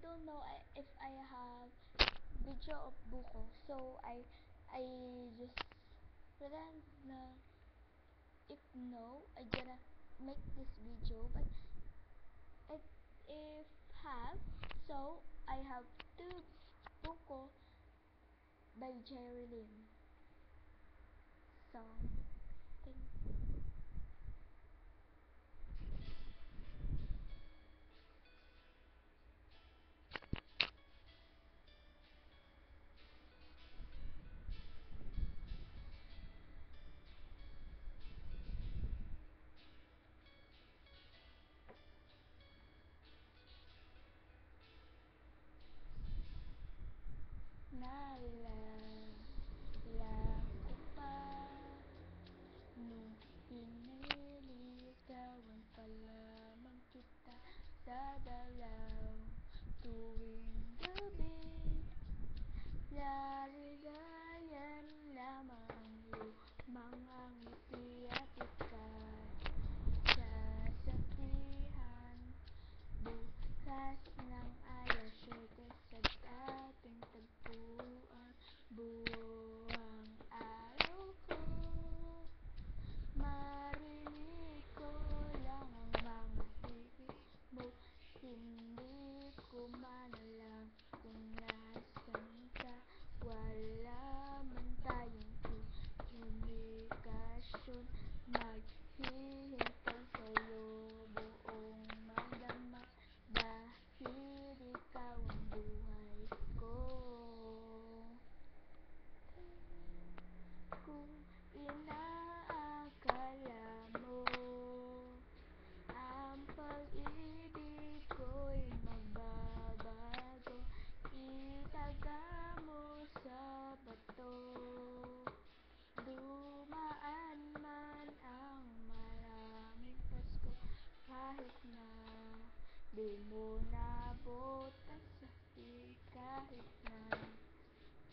don't know if I have video of buko, so I just pretend na if no, I gonna make this video, but if have, so I have two buko by Jerry Lynn. So, thank you. Naalala ko pa nung piniligawan pa lamang kita, dadalaw tuwing gabi. Laligayan lamang ang lumang ngiti at ika'y sasabihan. Bukas ng alas 7 sa dating tagpuan, buwang araw ko. Marinig ko lang ang mga hihik mo, hindi ko man alam kung nasan ka. Wala man tayong komunikasyon, maghihintay sa'yo buong magdamag, dahil ikaw ang buhay ko. Kung inaakala mo ang pag-ibig ko'y magbabago, itaga mo sa bato. Dumaan man ang maraming Pasko, kahit na di mo naabot ang sakit, kahit na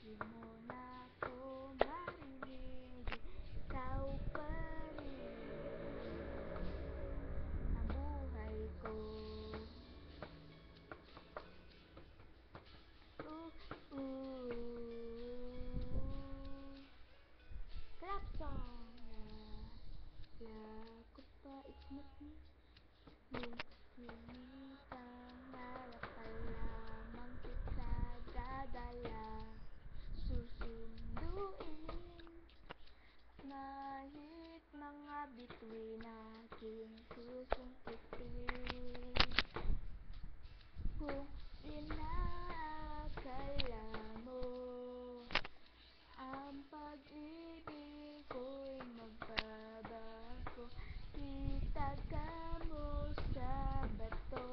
di mo na ako marinig, ikaw pa rin ang buhay ko. Clap song! Naalala ko pa ikmat mo nung hinipangarap pa lamang kita, dadala susunduin. Kahit mga bituin aking susungkitin. Kung inaakala mo ang pag-ibig ko'y magbabago, itaga mo sa bato.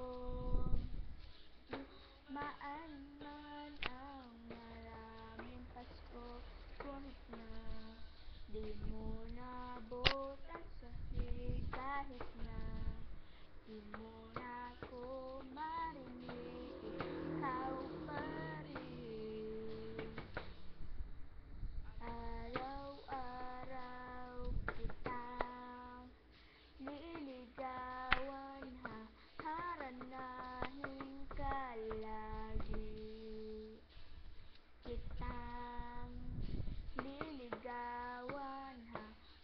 Dumaan man ang maraming Pasko, kahit na di mo naabot ang sakit, kahit na di mo na ako marinig, ikaw pa rin. Araw-araw kitang liligawan, haharanahin ka lagi. Kitang liligawan,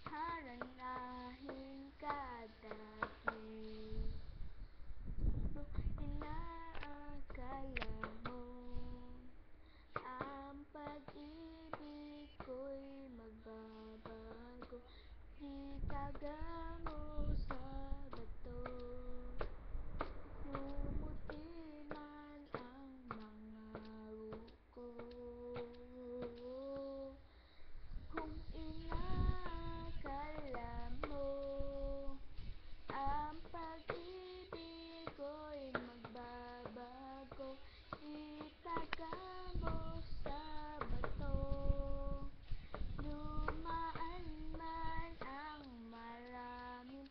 haharanahin ka dagi. Kung inaakala mo ang pag-ibig ko'y magbabago, itaga mo sa bato. Lumuti man ang mga buko, kung inaakala mo ang pag-ibig ko'y magbabago, itaga mo sa bato. Dumaan man ang maraming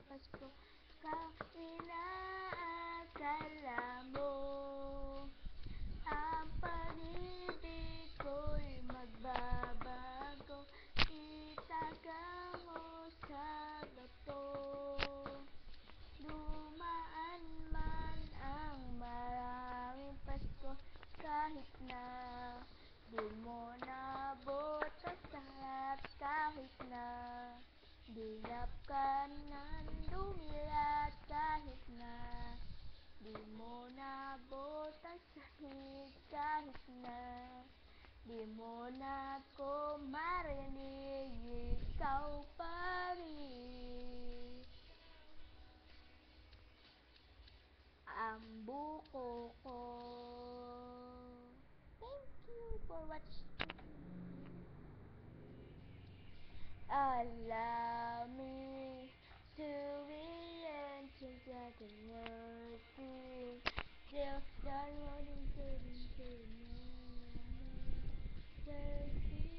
Hirap ka nang dumilat kahit na di mo naabot ang sakit kahit na di mo na ko marinig, ikaw pa rin ang buko ko. Thank you for watching. Allow me to be entered at the mercy. Still, don't want to